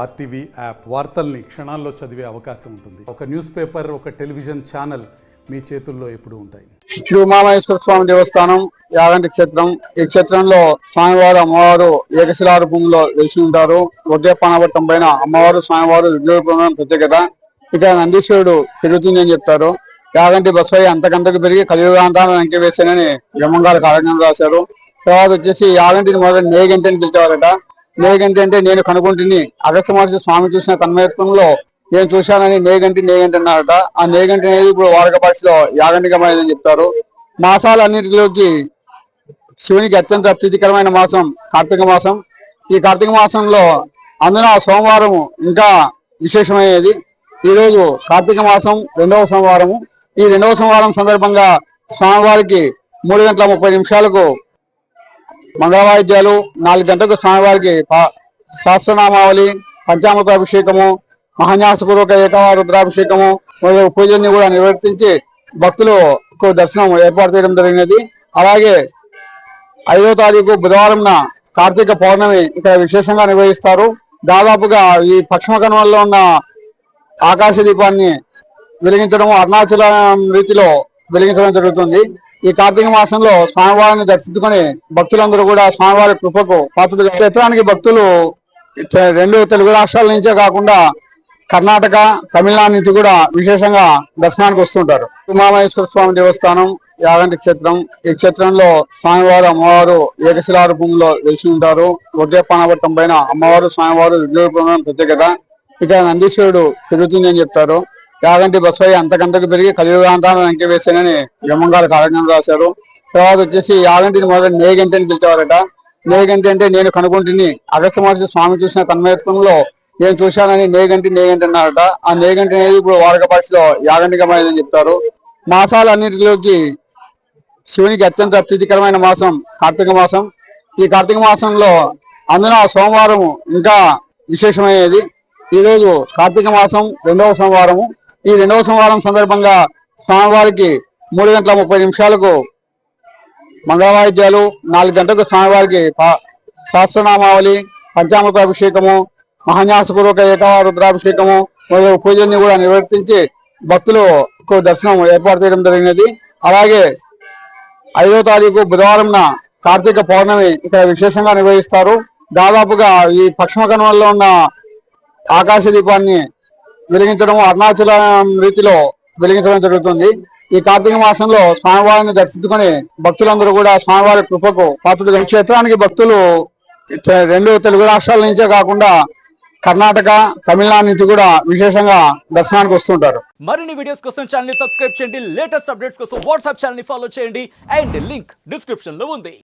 RTV app వార్తల్ని క్షణాల్లో చదివే అవకాశం ఉంటుంది. ఒక న్యూస్ పేపర్, ఒక టెలివిజన్ ఛానల్ మీ చేతుల్లో ఎప్పుడూ ఉంటాయి. శ్రీ ఉమామహేశ్వర స్వామి దేవస్థానం యాగంటి క్షేత్రం. ఈ క్షేత్రంలో స్వామివారు అమ్మవారు ఏకశిలా రూపంలో వెలిసి ఉంటారు. ఒకే పానవట్టం పైన అమ్మవారు స్వామివారు విగ్రహం ప్రత్యేకత. ఇక నందీశ్వరుడు పెరుగుతుంది అని చెప్తారు. యాగంటి బసవయ్య అంతకంతకు పెరిగి కలియుగాంతాన్ని అంకె వేశానని బ్రహ్మంగారు కారణం రాశారు. తర్వాత వచ్చేసి యాగంటిని మొదటి నేగంటి అని పిలిచేవారట. నేగంటి అంటే నేను కనుగొంటిని. అగస్త్య మహర్షి స్వామి చూసిన తన్మయత్వంలో నేను చూశానని నేగంటి అన్నారట. ఆ నేగంటి అనేది ఇప్పుడు వాడక భాషలో యాగంటిగా మారిందని చెప్తారు. మాసాలన్నిటిలోకి శివునికి అత్యంత ప్రీతికరమైన మాసం కార్తీక మాసం. ఈ కార్తీక మాసంలో అందున సోమవారం ఇంకా విశేషమైనది. ఈ రోజు కార్తీక మాసం 2వ సోమవారము. ఈ 2వ సోమవారం సందర్భంగా స్వామివారికి 3:30 మంగళవాయిద్యాలు, 4 గంటలకు స్వామివారికి సహస్రనామావళి, పంచామృత అభిషేకము, మహాన్యాసపూర్వక ఏకవార రుద్రాభిషేకము మొదలగు పూజల్ని కూడా నిర్వర్తించి భక్తులకు దర్శనం ఏర్పాటు చేయడం జరిగినది. అలాగే 5వ తారీఖు బుధవారం కార్తీక పౌర్ణమి ఇక్కడ విశేషంగా నిర్వహిస్తారు. దాదాపుగా ఈ పశ్చిమ కనుమల్లో ఉన్న ఆకాశ దీపాన్ని వెలిగించడం అరుణాచలం రీతిలో వెలిగించడం జరుగుతుంది. ఈ కార్తీక మాసంలో స్వామివారిని దర్శించుకొని భక్తులందరూ కూడా స్వామివారి కృపకు పాత్రులుగా. క్షేత్రానికి భక్తులు 2 తెలుగు రాష్ట్రాల నుంచే కాకుండా కర్ణాటక, తమిళనాడు నుంచి కూడా విశేషంగా దర్శనానికి వస్తుంటారు. ఉమామహేశ్వర స్వామి దేవస్థానం యాగంటి క్షేత్రం. ఈ క్షేత్రంలో స్వామివారు అమ్మవారు ఏకశిలా రూపంలో వెలిసి ఉంటారు. ఒకే పానవట్టం పైన అమ్మవారు స్వామివారు విగ్రహం ప్రత్యేకత. ఇక నందీశ్వరుడు పెరుగుతుంది అని చెప్తారు. యాగంటి బసవయ్య అంతకంతకు పెరిగి కలియుగాంతాన్ని అంకె వేశానని బ్రహ్మంగారు కారణం రాశారు. తర్వాత వచ్చేసి యాగంటిని మొదటి నేగంటి అని పిలిచేవారట. నేగంటి అంటే నేను కనుగొంటిని. అగస్త్య మహర్షి స్వామి చూసిన తన్మయత్వంలో నేను చూశానని నేగంటి అన్నారట. ఆ నేగంటి అనేది ఇప్పుడు వాడక భాషలో యాగంటిగా మారిందని చెప్తారు. మాసాలన్నిటిలోకి శివునికి అత్యంత ప్రీతికరమైన మాసం కార్తీక మాసం. ఈ కార్తీక మాసంలో అందున సోమవారం ఇంకా విశేషమైనది. ఈ రోజు కార్తీక మాసం 2వ సోమవారము. ఈ 2వ సోమవారం సందర్భంగా స్వామివారికి 3:30 మంగళవాయిద్యాలు, 4 గంటలకు స్వామివారికి సహస్రనామావళి, పంచామృత అభిషేకము, మహాన్యాసపూర్వక ఏకవార రుద్రాభిషేకము మొదలగు పూజల్ని కూడా నిర్వర్తించి భక్తులకు దర్శనం ఏర్పాటు చేయడం జరిగినది. అలాగే 5వ తారీఖు బుధవారం కార్తీక పౌర్ణమి ఇక్కడ విశేషంగా నిర్వహిస్తారు. దాదాపుగా ఈ పశ్చిమ కనుమల్లో ఉన్న ఆకాశ దీపాన్ని వెలిగించడం అరుణాచలం రీతిలో వెలిగించడం జరుగుతుంది. ఈ కార్తీక మాసంలో స్వామివారిని దర్శించుకొని భక్తులందరూ కూడా స్వామివారి కృపకు పాత్రులుగా. క్షేత్రానికి భక్తులు 2 తెలుగు రాష్ట్రాల నుంచే కాకుండా కర్ణాటక, తమిళనాడు నుంచి కూడా విశేషంగా దర్శనానికి వస్తుంటారు. మరిన్ని వీడియోస్ కోసం ఛానల్ ని సబ్స్క్రైబ్ చేయండి. లేటెస్ట్ అప్డేట్స్ కోసం వాట్సాప్ ఛానల్ ని ఫాలో చేయండి. అండ్ లింక్ డిస్క్రిప్షన్ లో ఉంది.